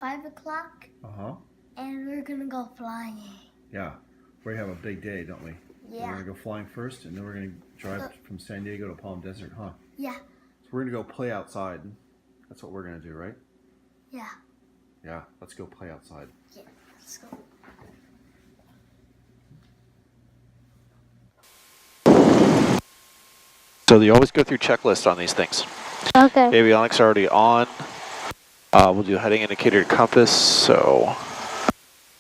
5 o'clock. And we're gonna go flying. Yeah, we have a big day, don't we? Yeah. We're gonna go flying first, and then we're gonna drive from San Diego to Palm Desert, huh? Yeah. So we're gonna go play outside. That's what we're gonna do, right? Yeah. Yeah, let's go play outside. Yeah, let's go. So you always go through checklist on these things. Okay. Avionics already on. We'll do heading indicator compass, so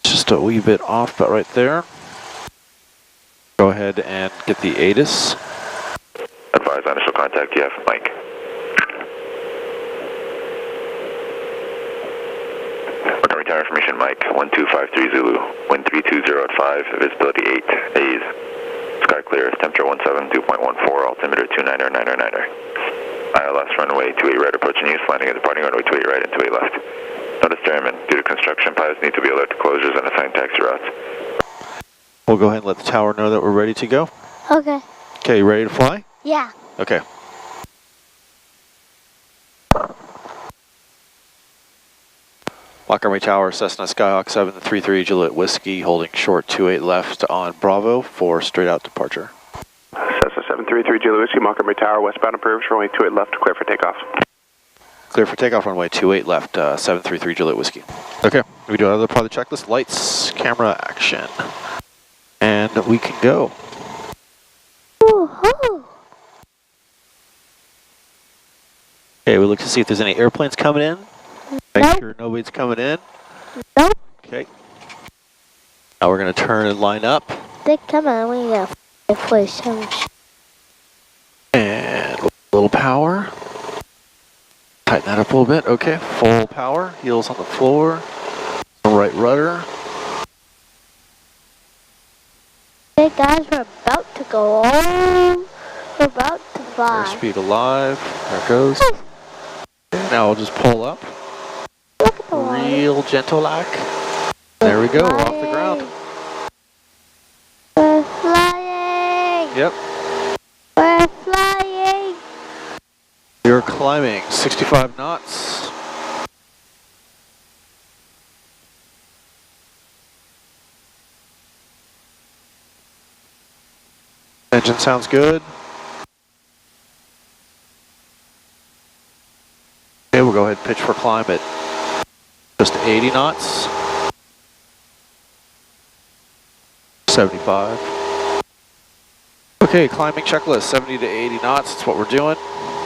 just a wee bit off, but right there. Go ahead and get the ATIS. Advise on initial contact, yeah, Mike. Welcome return information, Mike, 1253 Zulu, wind 320 at 5, visibility 8, A's. Sky clear, temperature 17.2.14, altimeter 29er. ILS runway 28 right approaching east, landing and departing runway 28 right and 28 left. Notice airmen, due to construction, pilots need to be alert to closures and assigned taxi routes. We'll go ahead and let the tower know that we're ready to go. Okay. Okay, you ready to fly? Yeah. Okay. Lock Army Tower, Cessna Skyhawk 733 Juliet Whiskey, holding short 28 left on Bravo for straight out departure. Cessna 733 Juliet Whiskey, Lock Army Tower, westbound approach, runway 28 left, clear for takeoff. Clear for takeoff, runway 28 left, 733 Juliet Whiskey. Okay, we do another part of the checklist. Lights, camera, action. And we can go. Woohoo! Okay, we look to see if there's any airplanes coming in. Make sure nobody's coming in. Nope. Okay. Now we're going to turn and line up. They come on, we got for some. And a little power. Tighten that up a little bit. Okay, full power. Heels on the floor. Right rudder. Hey guys, we're about to go home. We're about to fly. Airspeed alive. There it goes. Okay, now we'll just pull up. Look at the water. Real gentle like. There we go. We're off the ground. We're flying. Yep. We're flying. You're climbing 65 knots. Engine sounds good. Okay, we'll go ahead and pitch for climb at just 80 knots. 75. Okay, climbing checklist, 70 to 80 knots, that's what we're doing.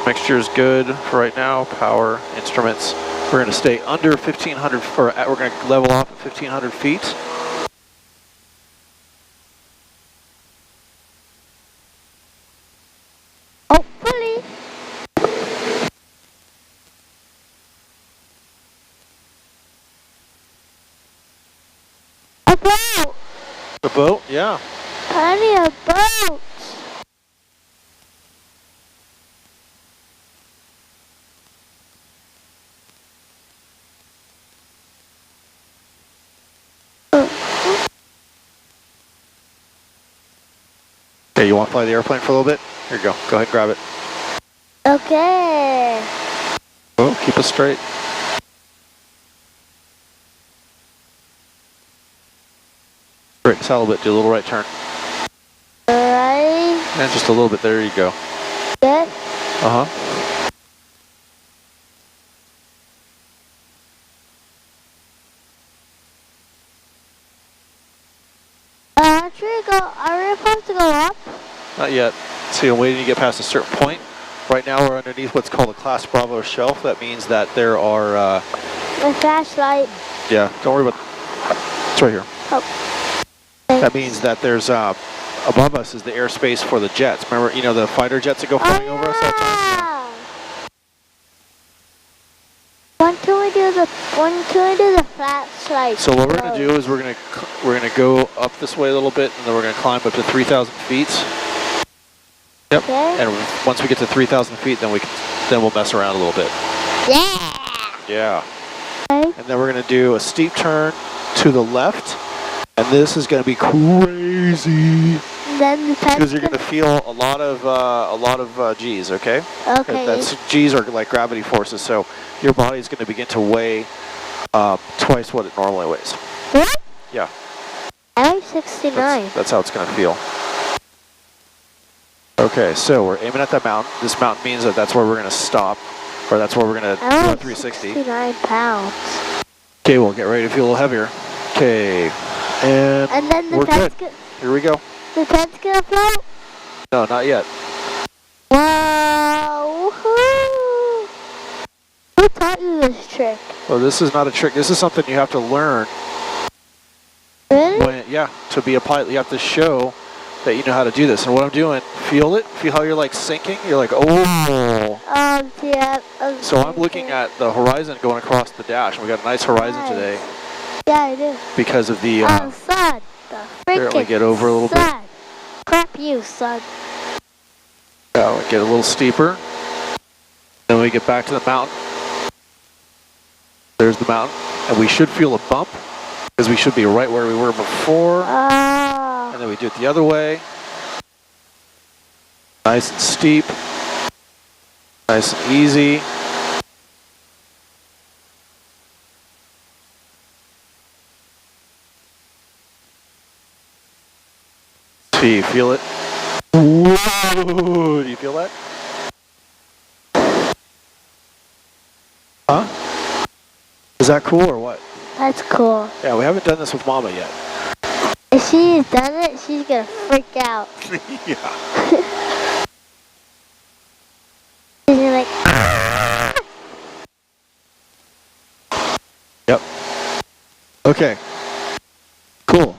Mixture is good for right now, power, instruments. We're gonna stay under 1,500, or we're gonna level off at 1,500 feet. Hopefully. A boat. The boat, yeah. Plenty of boats. Okay, you want to fly the airplane for a little bit? Here you go. Go ahead and grab it. Okay. Oh, keep us straight. Straighten this out a little bit. Do a little right turn. Right. And just a little bit. There you go. Good. Uh-huh. Are we supposed to go up? Not yet. See, I'm waiting to get past a certain point. Right now we're underneath what's called a Class Bravo shelf. That means that there are... The flashlight. yeah, don't worry about... It's right here. Oh. That means that there's... above us is the airspace for the jets. Remember, you know, the fighter jets that go flying over us all the time? When can we do the flashlight? So what we're going to do is we're going to go up this way a little bit, and then we're going to climb up to 3,000 feet. Yep. Okay. And once we get to 3,000 feet, then we'll mess around a little bit. Yeah. Yeah. Okay. And then we're going to do a steep turn to the left, and this is going to be crazy. Then Because you're going to feel a lot of G's. Okay. Okay. That's G's are like gravity forces, so your body's going to begin to weigh twice what it normally weighs. What? Yeah. I weigh 69. That's how it's going to feel. Okay, so we're aiming at that mountain. This mountain means that that's where we're going to stop, or that's where we're going to do I a weigh 360. 69 pounds. Okay, we'll get ready to feel a little heavier. Okay, and then the we're good. Here we go. The pen's gonna float? No, not yet. Wow! Woohoo! Who taught you this trick? Well, this is not a trick. This is something you have to learn. Really? Yeah, to be a pilot, you have to show that you know how to do this. And what I'm doing, feel it? Feel how you're like sinking? You're like, oh. Yeah. So I'm looking at the horizon going across the dash. And we got a nice horizon today. Yeah, I do. Because of the... son. The here, let me freaking get over a little sun. bit. Crap you, son. Yeah, we get a little steeper. Then we get back to the mountain. There's the mountain. And we should feel a bump. Because we should be right where we were before. And then we do it the other way. Nice and steep. Nice and easy. See, you feel it? Whoa! Do you feel that? Huh? Is that cool or what? That's cool. Yeah, we haven't done this with Mama yet. If she's done it, she's gonna freak out. Yeah. She's gonna like... Yep. Okay. Cool.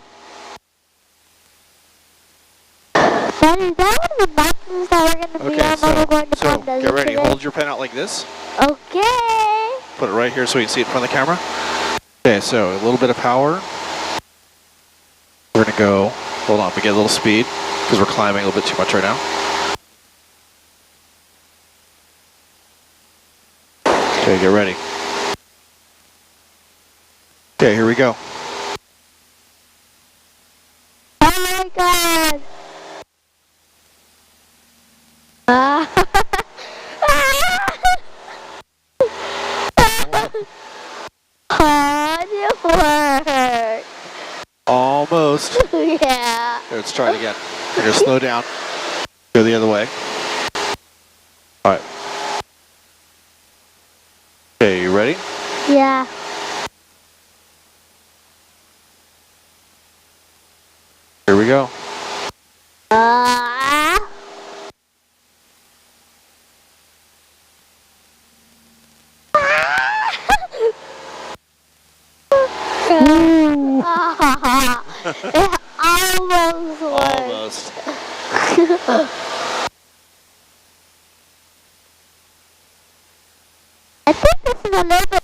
Daddy, is that one of the mountains that we're gonna be on when we're going to Palm Desert get ready. today? Hold your pen out like this. Okay. Put it right here so you can see it in front of the camera. Okay, so a little bit of power. We're gonna go, hold on, we get a little speed because we're climbing a little bit too much right now. Okay, get ready. Okay, here we go. Oh my god. Hard work. Almost. Yeah. Here, let's try it again. We're gonna slow down. Go the other way. All right. Okay, you ready? Yeah. Here we go. It almost worked. Almost. I think this is a little bit...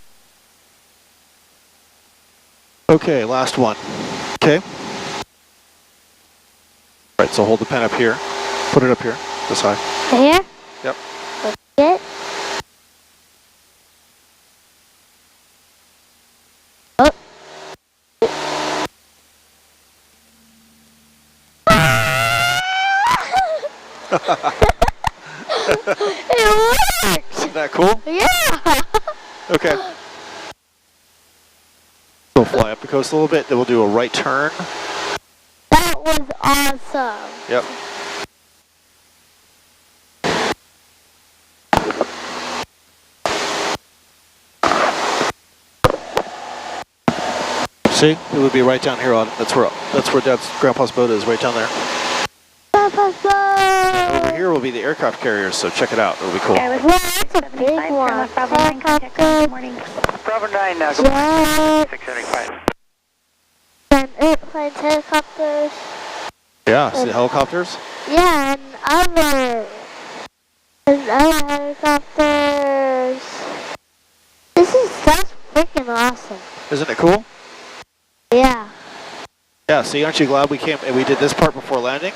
Okay, last one. Okay. All right, so hold the pen up here. Put it up here, this high. Here? Yep. It? Oh. It worked! Isn't that cool? Yeah! Okay. We'll fly up the coast a little bit, then we'll do a right turn. That was awesome. Yep. See, it would be right down here on. That's where Grandpa's boat is, right down there. Grandpa's boat! And over here will be the aircraft carriers, so check it out. It'll be cool. Wow, that's a big one. Helicopter. Bravo 9 now. Jet. 675. And airplanes, helicopters. Yeah, see the helicopters? Yeah, and other helicopters. That's freaking awesome. Isn't it cool? Yeah. Yeah, see, aren't you glad we came and we did this part before landing?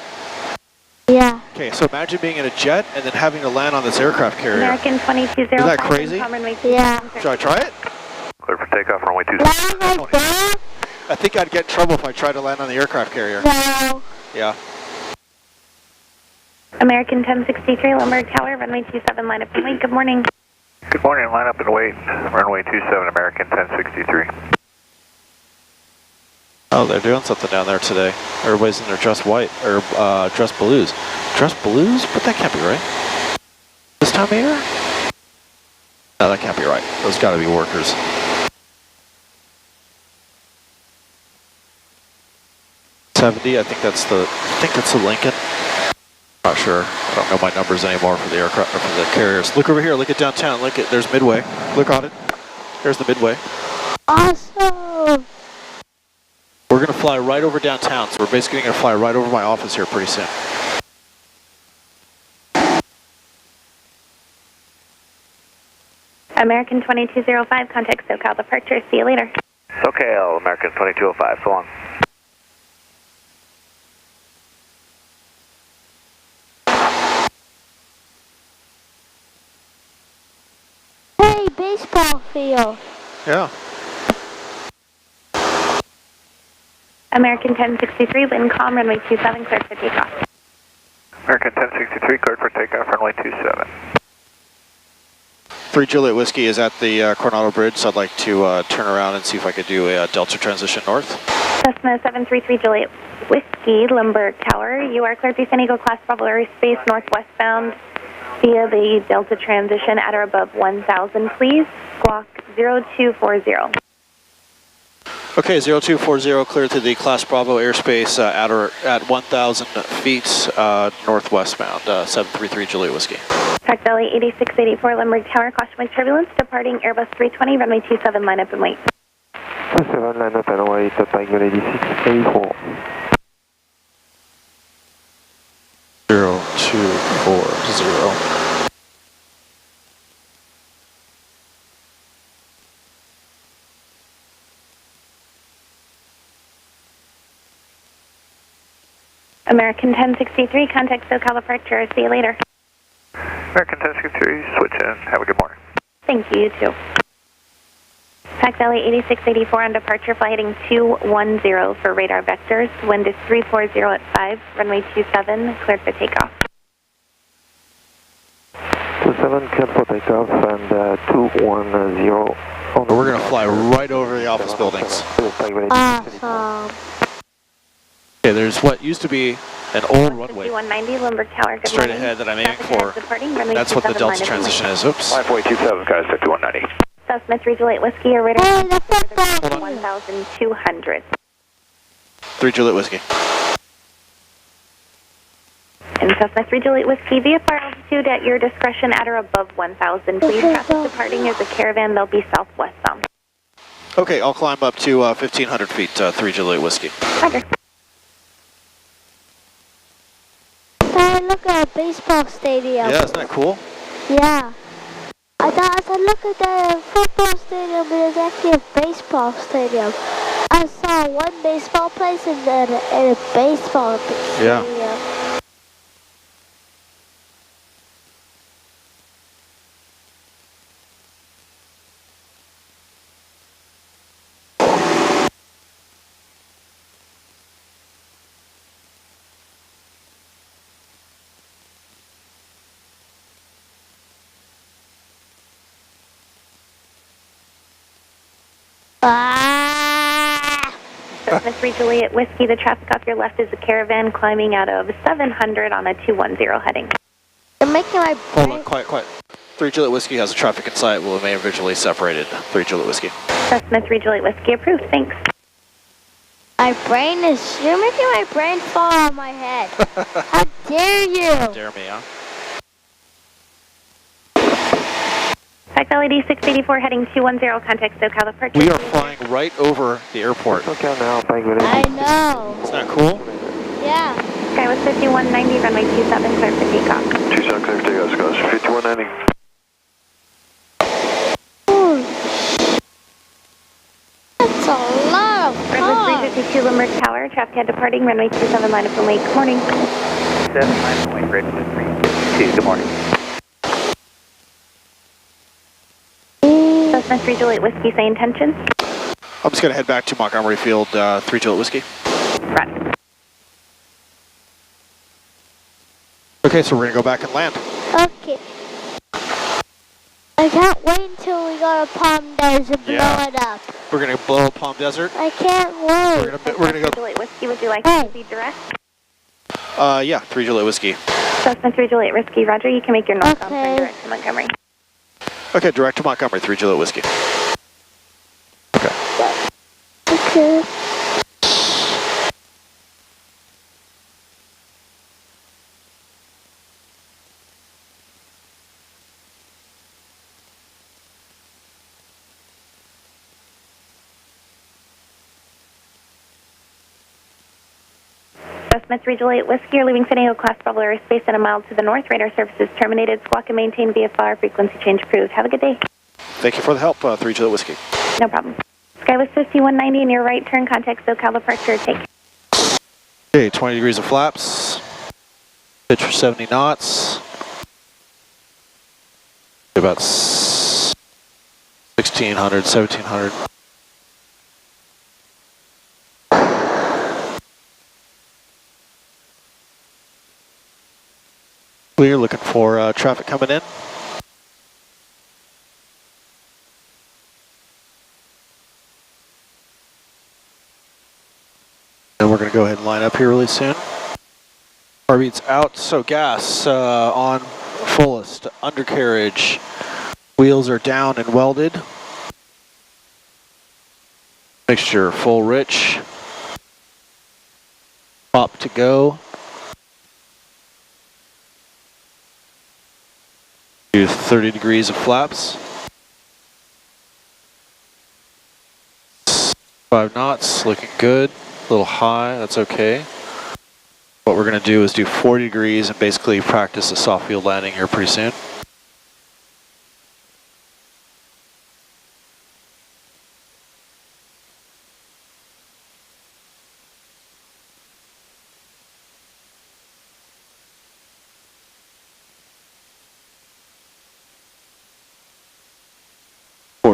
Yeah. Okay, so imagine being in a jet and then having to land on this aircraft carrier. American 2205. Isn't that crazy? Yeah. Should I try it? Clear for takeoff, runway 27. Land like that? I think I'd get in trouble if I tried to land on the aircraft carrier. No. Yeah. American 1063, Lumber Tower, runway 27, line up and wait. Good morning. Good morning, line up and wait. Runway 27, American 1063. Oh, they're doing something down there today. Everybody's in their dress white, or dress blues. Dress blues? But that can't be right. This time of year? No, that can't be right. Those gotta be workers. I think that's the Lincoln. Not sure. I don't know my numbers anymore for the aircraft or for the carriers. Look over here. Look at downtown. Look at there's Midway. Look on it. There's the Midway. Awesome. We're gonna fly right over downtown, so we're basically gonna fly right over my office here pretty soon. American 2205, contact SoCal departure. See you later. SoCal, American 2205, so long. Hey, baseball field. Yeah. American 1063, wind calm, runway 27, cleared for takeoff. American 1063, cleared for takeoff, runway 27. 3 Juliet Whiskey is at the Coronado Bridge, so I'd like to turn around and see if I could do a Delta transition north. Cessna 733 Juliet Whiskey, Limburg Tower. You are cleared through San Diego Class Bravo airspace northwestbound via the Delta transition at or above 1,000, please. Squawk 0240. Okay, 0240 cleared to the Class Bravo airspace at 1,000 feet northwestbound, 733 Juliet Whiskey. Tac Valley 8684 Limburg Tower, caution with turbulence, departing Airbus 320, runway 27, line up and wait. 27, line up and wait, Tac Valley 8684. 0240. American 1063, contact SoCal departure. See you later. American 1063, switch in. Have a good morning. Thank you, you too. Tac Valley 8684 on departure, fly heading 210 for radar vectors. Wind is 340 at 5, runway 27, cleared for takeoff. 27, cleared for takeoff and 210. We're going to fly right over the office buildings. Awesome. Okay, there's what used to be an old runway 190 Limburg Tower. Good straight morning. ahead that I'm aiming for. Departing, runway That's what the 27, Delta line up transition and is. Oops. 5.27, guys, 5190. Cessna 3 Juliet Whiskey, your radar Hey, the football field. 1,200. 3 Juliet Whiskey. And Cessna 3 Juliet Whiskey, VFR altitude at your discretion at or above 1,000. Please, traffic departing is a caravan. They'll be southwestbound. Okay, I'll climb up to 1,500 feet, 3 Juliet Whiskey. Roger. Hey, look at a baseball stadium. Yeah, isn't that cool? Yeah. I said, look at the football stadium, but it's actually a baseball stadium. I saw one baseball place and then a baseball stadium. Yeah. Cessna 3 Juliet Whiskey, the traffic off your left is a caravan climbing out of 700 on a 210 heading. You're making my Hold brain... on, quiet. 3 Juliet Whiskey has a traffic in sight. We'll remain visually separated. 3 Juliet Whiskey. Cessna 3 Juliet Whiskey approved, thanks. My brain is... You're making my brain fall on my head. How dare you? Dare me, huh? Tac Valley 684 heading 210, contact SoCal departure. We are flying right over the airport. SoCal now, Tac Valley. I know. Isn't that cool? Yeah. Sky was 5190, runway 27, clear for takeoff. 27, clear for takeoff, Scott. 5190. Ooh. That's a lot of Runway fun. 352 Limburg Tower, traffic head departing, runway 27, line up and wait. Good morning. 7, line up and wait, ready for 352. Good morning. Cessna 3 Juliet Whiskey, say intentions. I'm just going to head back to Montgomery Field, 3 Juliet Whiskey. Run. Okay, so we're going to go back and land. Okay. I can't wait until we go to Palm Desert and blow it up. We're going to blow up Palm Desert? I can't wait. We're going to go. Juliet Whiskey, would you like to be direct? Yeah, 3 Juliet Whiskey. Cessna 3 Juliet Whiskey, Roger. You can make your northbound turn direct to Montgomery. Okay, direct to Montgomery, 3 Juliet Whiskey. Okay. Okay. Cessna 3 Juliet Whiskey, you're leaving San Diego Class Bravo airspace and a mile to the north. Radar services terminated. Squawk and maintain VFR. Frequency change approved. Have a good day. Thank you for the help, 3 Juliet Whiskey. No problem. Skywest 5190 in your right turn. Contact SoCal departure. Take. Okay, 20 degrees of flaps. Pitch for 70 knots. About 1600, 1700. We're looking for traffic coming in. And we're going to go ahead and line up here really soon. Carbeat's out, so gas on fullest. Undercarriage. Wheels are down and welded. Mixture full rich. Pop to go. Do 30 degrees of flaps. 5 knots, looking good. A little high, that's okay. What we're going to do is do 40 degrees and basically practice a soft field landing here pretty soon.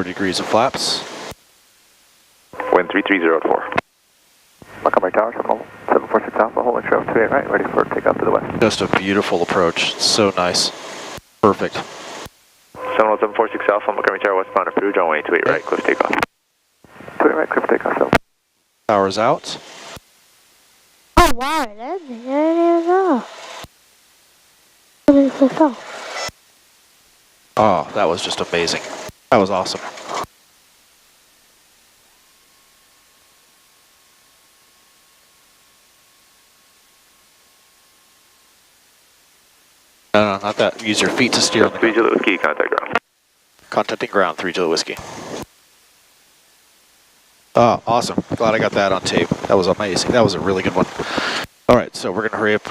Degrees of flaps. Wind 33004. Montgomery Tower, 746 Alpha, holding trail 28 right, ready for takeoff to the west. Just a beautiful approach. It's so nice. Perfect. 746 Alpha, Montgomery Tower, westbound approved, runway 28 right, clear for takeoff. 28 right, clear for takeoff, so. Power's out. Oh wow, it ended. I didn't even know. What is the phone? Oh, that was just amazing. That was awesome. No, not that. Use your feet to steer on the 3 Juliet Whiskey, contact ground. Contacting ground, 3 Juliet Whiskey. Oh, awesome. Glad I got that on tape. That was amazing. That was a really good one. All right, so we're going to hurry up.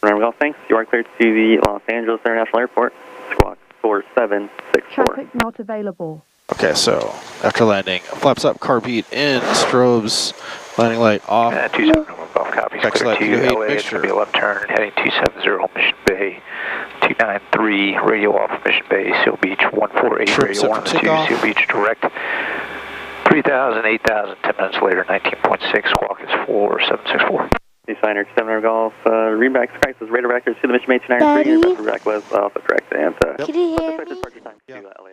Remember, all thanks. You are cleared to the Los Angeles International Airport. Squawk 4764. Traffic not available. Okay, so after landing, flaps up, car beat in, strobes, landing light off. 271 Golf copy. Clear to LA, it's going to be a left turn, heading 270 Mission Bay. 293, radio off Mission Bay, Seal Beach, 148, radio 1 to 2, Seal Beach direct. 3,000, 8,000, 10 minutes later, 19.6, squawk is 4764. Designer 700 Golf, readback Skyhawk, radar records to the Mission Bay 293, and back was also correct, and Can you hear me? departure time to LA.